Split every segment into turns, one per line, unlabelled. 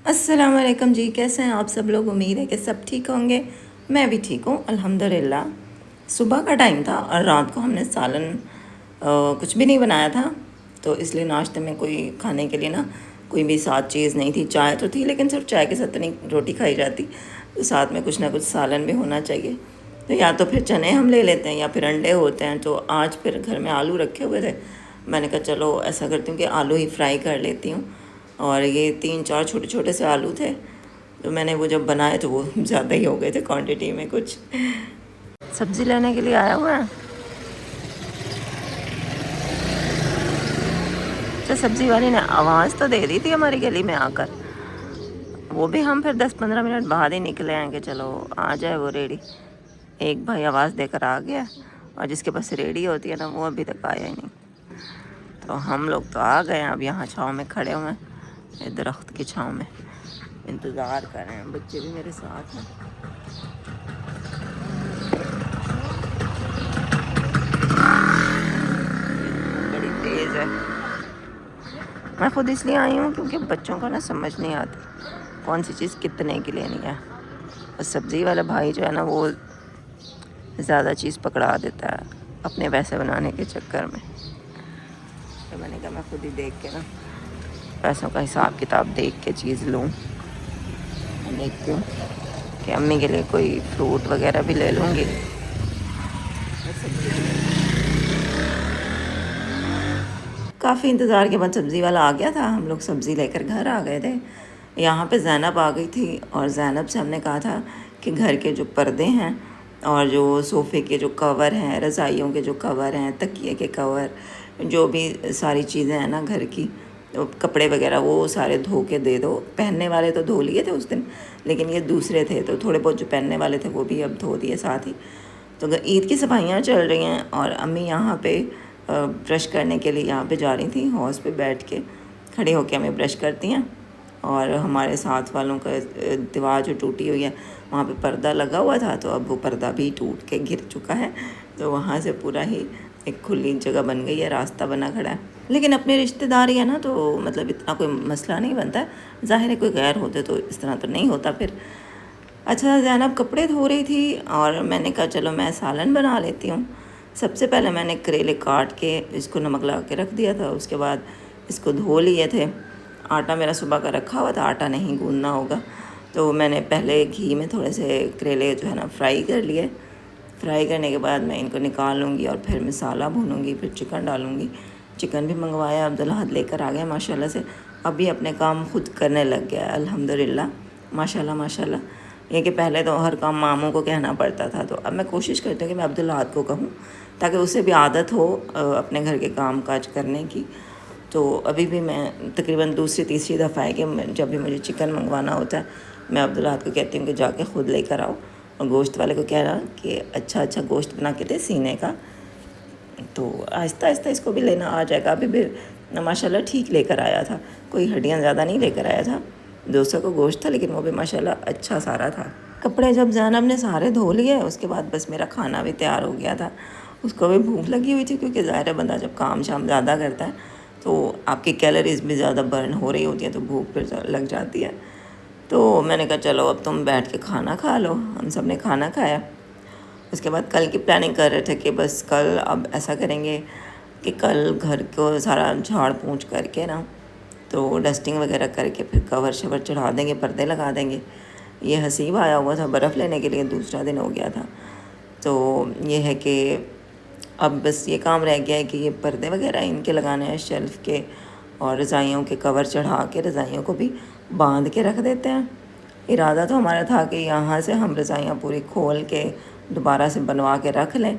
अस्सलाम वालेकुम जी, कैसे हैं आप सब लोग। उम्मीद है कि सब ठीक होंगे। मैं भी ठीक हूँ अल्हम्दुलिल्लाह। सुबह का टाइम था और रात को हमने सालन कुछ भी नहीं बनाया था, तो इसलिए नाश्ते में कोई खाने के लिए ना कोई भी साथ चीज़ नहीं थी। चाय तो थी लेकिन सिर्फ चाय के साथ तो नहीं रोटी खाई जाती, तो साथ में कुछ ना कुछ सालन भी होना चाहिए। तो या तो फिर चने हम ले लेते हैं या फिर अंडे होते हैं। तो आज फिर घर में आलू रखे हुए थे, मैंने कहा चलो ऐसा करती हूँ कि आलू ही फ्राई कर लेती हूँ। और ये 3-4 छोटे छोटे से आलू थे, तो मैंने वो जब बनाए तो वो ज़्यादा ही हो गए थे क्वांटिटी में। कुछ सब्ज़ी लेने के लिए आया हुआ है, तो सब्ज़ी वाली ने आवाज़ तो दे दी थी हमारी गली में आकर। वो भी हम फिर 10-15 मिनट बाद ही निकले हैं कि चलो आ जाए वो रेडी। एक भाई आवाज़ देकर आ गया और जिसके पास रेडी होती है ना वो अभी तक आया ही नहीं। तो हम लोग तो आ गए हैं, अब यहाँ छाँव में खड़े हुए हैं, दरख्त की छाँव में इंतज़ार कर रहे हैं। बच्चे भी मेरे साथ हैं। बड़ी तेज़ है। मैं खुद इसलिए आई हूँ क्योंकि बच्चों को ना समझ नहीं आती कौन सी चीज़ कितने की लेनी है। और सब्ज़ी वाला भाई जो है ना वो ज़्यादा चीज़ पकड़ा देता है अपने पैसे बनाने के चक्कर में। तो मैंने कहा मैं खुद ही देख के ना पैसों का हिसाब किताब देख के चीज़ लूँ। देखती हूँ कि अम्मी के लिए कोई फ्रूट वगैरह भी ले लूँगी। काफ़ी इंतज़ार के बाद सब्ज़ी वाला आ गया था, हम लोग सब्ज़ी लेकर घर आ गए थे। यहाँ पे ज़ैनब आ गई थी और ज़ैनब से हमने कहा था कि घर के जो पर्दे हैं और जो सोफ़े के जो कवर हैं, रज़ाइयों के जो कवर हैं, तकिए के कवर, जो भी सारी चीज़ें हैं ना घर की, तो कपड़े वगैरह वो सारे धो के दे दो। पहनने वाले तो धो लिए थे उस दिन, लेकिन ये दूसरे थे तो थोड़े बहुत जो पहनने वाले थे वो भी अब धो दिए साथ ही। तो ईद की सफाइयाँ चल रही हैं और अम्मी यहाँ पे ब्रश करने के लिए यहाँ पे जा रही थी। हौज़ पे बैठ के खड़े होके हमें ब्रश करती हैं। और हमारे साथ वालों का दीवार जो टूटी हुई है वहाँ पे पर्दा लगा हुआ था, तो अब वो पर्दा भी टूट के गिर चुका है। तो वहाँ से पूरा ही एक खुली जगह बन गई है, रास्ता बना खड़ा है। लेकिन अपने रिश्तेदार है ना, तो मतलब इतना कोई मसला नहीं बनता है। ज़ाहिर है कोई गैर होते तो इस तरह तो नहीं होता फिर। अच्छा, ज़ैनब कपड़े धो रही थी और मैंने कहा चलो मैं सालन बना लेती हूँ। सबसे पहले मैंने करेले काट के इसको नमक लगा के रख दिया था, उसके बाद इसको धो लिए थे। आटा मेरा सुबह का रखा हुआ था, आटा नहीं गूंदना होगा, तो मैंने पहले घी में थोड़े से करेले जो है ना फ्राई कर लिए। फ्राई करने के बाद मैं इनको निकाल लूँगी और फिर मसाला भूनूँगी, फिर चिकन डालूँगी। चिकन भी मंगवाया, अब्दुल्ला हाथ लेकर आ गया माशाल्लाह से। अभी अपने काम खुद करने लग गया है अल्हम्दुलिल्लाह, माशाल्लाह माशाल्लाह। ये कि पहले तो हर काम मामू को कहना पड़ता था, तो अब मैं कोशिश करती हूँ कि मैं अब्दुल्ला हाथ को कहूँ ताकि उसे भी आदत हो अपने घर के काम काज करने की। तो अभी भी मैं तकरीबन दूसरी तीसरी दफ़ा है कि जब भी मुझे चिकन मंगवाना होता है मैं अब्दुल्ला हाथ को कहती हूँ कि जाके ख़ुद लेकर आओ, और गोश्त वाले को कहना कि अच्छा गोश्त बना के दे सीने का। तो आहिस्ता आहिस्ता इसको भी लेना आ जाएगा। अभी भी माशाल्लाह ठीक लेकर आया था, कोई हड्डियाँ ज़्यादा नहीं लेकर आया था। 200 का गोश्त था लेकिन वो भी माशाल्लाह अच्छा सारा था। कपड़े जब ज़ैनब ने सारे धो लिए उसके बाद बस मेरा खाना भी तैयार हो गया था। उसको भी भूख लगी हुई थी क्योंकि ज़ाहिर है बंदा जब काम शाम ज़्यादा करता है तो आपकी कैलोरीज भी ज़्यादा बर्न हो रही होती हैं, तो भूख फिर लग जाती है। तो मैंने कहा चलो अब तुम बैठ के खाना खा लो। हम सब ने खाना खाया। उसके बाद कल की प्लानिंग कर रहे थे कि बस कल अब ऐसा करेंगे कि कल घर को सारा झाड़ पोंछ करके ना, तो डस्टिंग वगैरह करके फिर कवर शवर चढ़ा देंगे, पर्दे लगा देंगे। ये हसीब आया हुआ था बर्फ़ लेने के लिए, दूसरा दिन हो गया था। तो ये है कि अब बस ये काम रह गया है कि ये पर्दे वगैरह इनके लगाने हैं शेल्फ़ के, और रज़ाइयों के कवर चढ़ा के रज़ाइयों को भी बांध के रख देते हैं। इरादा तो हमारा था कि यहाँ से हम रज़ाइयाँ पूरी खोल के दोबारा से बनवा के रख लें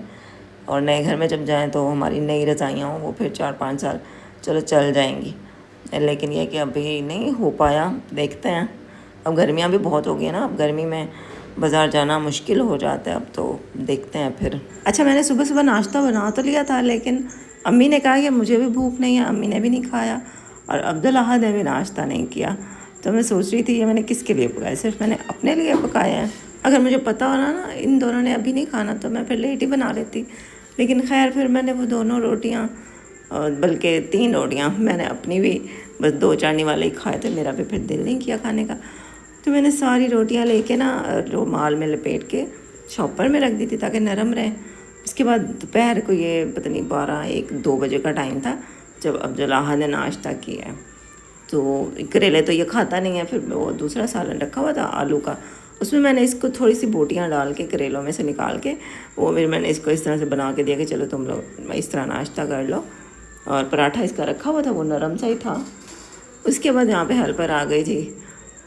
और नए घर में जब जाएं तो हमारी नई रज़ाइयाँ हों, वो फिर 4-5 साल चलो चल जाएंगी। लेकिन यह कि अभी नहीं हो पाया, देखते हैं। अब गर्मियाँ भी बहुत हो गई हैं ना, अब गर्मी में बाज़ार जाना मुश्किल हो जाता है, अब तो देखते हैं फिर। अच्छा, मैंने सुबह सुबह नाश्ता बना तो लिया था लेकिन अम्मी ने कहा कि मुझे भी भूख नहीं है, अम्मी ने भी नहीं खाया और अब्दुल अहद ने भी नाश्ता नहीं किया। तो मैं सोच रही थी ये मैंने किसके लिए पकाया, सिर्फ मैंने अपने लिए पकाया है। अगर मुझे पता हो ना इन दोनों ने अभी नहीं खाना तो मैं फिर लेट ही बना लेती, लेकिन खैर फिर मैंने वो दोनों रोटियाँ और बल्कि 3 रोटियाँ, मैंने अपनी भी बस 2 चाटनी वाले ही खाए थे, मेरा भी फिर दिल नहीं किया खाने का। तो मैंने सारी रोटियां लेके ना रुमाल में लपेट के शॉपर में रख दी थी ताकि नरम रहे। उसके बाद दोपहर को, ये पता नहीं 12-1-2 बजे का टाइम था जब अब्दुल्लाह ने नाश्ता किया। तो करेले तो ये खाता नहीं है, फिर वो दूसरा सालन रखा हुआ था आलू का, उसमें मैंने इसको थोड़ी सी बोटियाँ डाल के करेलों में से निकाल के वो फिर मैंने इसको इस तरह से बना के दिया कि चलो तुम लोग इस तरह नाश्ता कर लो। और पराठा इसका रखा हुआ था, वो नरम सा ही था। उसके बाद यहाँ पे हेल्पर आ गई थी,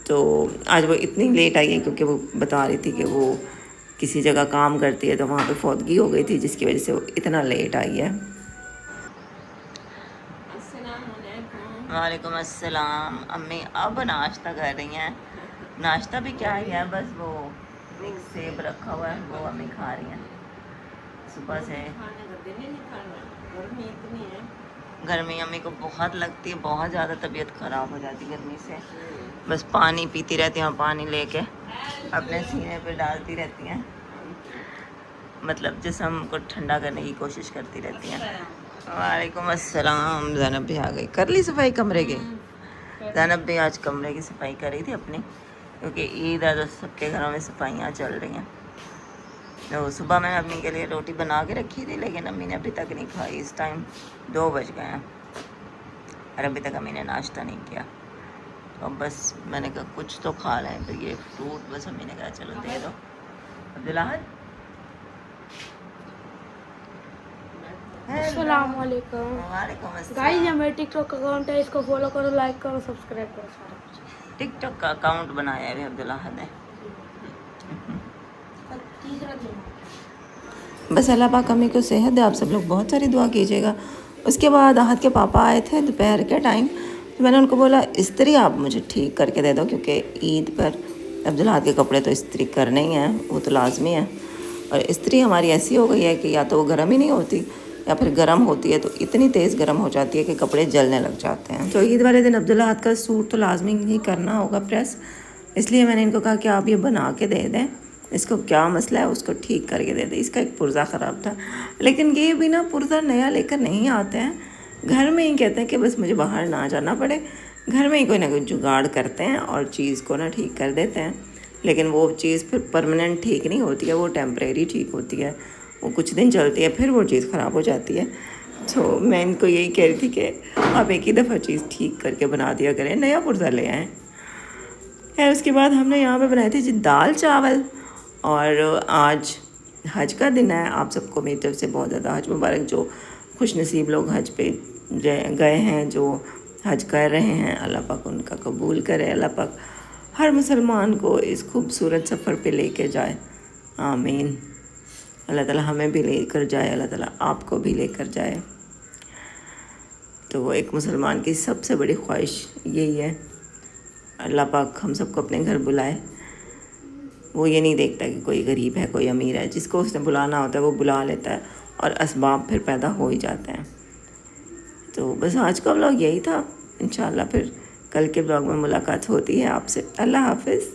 तो आज वो इतनी लेट आई है क्योंकि वो बता रही थी कि वो किसी जगह काम करती है, तो वहाँ पे फौतगी हो गई थी जिसकी वजह से वो इतना लेट आई है। वालेकुम अस्सलाम। अम्मी अब नाश्ता कर रही हैं। नाश्ता भी क्या ही है, बस वो मिक्स सेब रखा हुआ है, वो अम्मी खा रही हैं सुबह से। गर्मी अम्मी को बहुत लगती है, बहुत ज़्यादा तबीयत ख़राब हो जाती है गर्मी से। बस पानी पीती रहती हैं, पानी लेके अपने सीने पे डालती रहती हैं, मतलब जिस्म को ठंडा करने की कोशिश करती रहती हैं। वालेकुम अस्सलाम। ज़ैनब भी आ गई, कर ली सफाई कमरे की। ज़ैनब भी आज कमरे की सफाई कर रही थी अपनी, क्योंकि ईद है तो सबके घरों में सफाइयाँ चल रही हैं। तो सुबह मैंने अम्मी के लिए रोटी बना के रखी थी, लेकिन अम्मी ने अभी तक नहीं खाई। इस टाइम 2 बज गए हैं और अभी तक अम्मी ने नाश्ता नहीं किया। तो अब बस मैंने कहा कुछ तो खा लें, तो ये फ्रूट बस अम्मी ने कहा चलो दे दो। अब्दुल्लाह
अस्सलाम वालेकुम।
वालेकुम अस्सलाम।
गाइस, ये मेरा टिकटॉक अकाउंट है, इसको फॉलो करो, लाइक करो, सब्सक्राइब करो, सारा कुछ।
टिकटॉक का अकाउंट बनाया है अब्दुल्लाह ने।
तीसरा दिन
बस अल्लाह पाक अम्मी को सेहत दे, आप सब लोग बहुत सारी दुआ कीजिएगा। उसके बाद आहत के पापा आए थे दोपहर के टाइम, तो मैंने उनको बोला इस्त्री आप मुझे ठीक करके दे दो, क्योंकि ईद पर अब्दुल्लाह के कपड़े तो इस्त्री करने ही हैं, वो तो लाजमी है। और इस्त्री हमारी ऐसी हो गई है कि या तो वो गर्म ही नहीं होती, या फिर गर्म होती है तो इतनी तेज़ गर्म हो जाती है कि कपड़े जलने लग जाते हैं। तो ईद वाले दिन अब्दुल्लाह का सूट तो लाजमी ही करना होगा प्रेस, इसलिए मैंने इनको कहा कि आप ये बना के दे दें, इसको क्या मसला है उसको ठीक करके दे दें। इसका एक पुर्ज़ा ख़राब था, लेकिन ये भी ना पुर्ज़ा नया लेकर नहीं आते हैं, घर में ही कहते हैं कि बस मुझे बाहर ना जाना पड़े, घर में ही कोई ना कोई जुगाड़ करते हैं और चीज़ को ना ठीक कर देते हैं। लेकिन वो चीज़ फिर परमानेंट ठीक नहीं होती है, वो टेम्परेरी ठीक होती है, वो कुछ दिन चलती है, फिर वो चीज़ ख़राब हो जाती है। तो मैं इनको यही कह रही थी कि आप एक ही दफ़ा चीज़ ठीक करके बना दिया करें, नया पुर्ज़ा ले आएँ। खैर उसके बाद हमने यहाँ पे बनाए थे जी दाल चावल। और आज हज का दिन है, आप सबको मेरी तरफ से बहुत ज़्यादा हज मुबारक। जो खुश नसीब लोग हज पे गए हैं, जो हज कर रहे हैं, अल्लाह पाक उनका कबूल करे। अल्लाह पाक हर मुसलमान को इस खूबसूरत सफ़र पे लेके जाए, आमीन। अल्लाह ताला हमें भी लेकर जाए, अल्लाह ताला आपको भी लेकर जाए। तो एक मुसलमान की सबसे बड़ी ख्वाहिश यही है, अल्लाह पाक हम सबको अपने घर बुलाए। वो ये नहीं देखता कि कोई गरीब है कोई अमीर है, जिसको उसने बुलाना होता है वो बुला लेता है और असबाब फिर पैदा हो ही जाते हैं। तो बस आज का व्लॉग यही था, इंशाल्लाह फिर कल के व्लॉग में मुलाकात होती है आपसे। अल्लाह हाफिज़।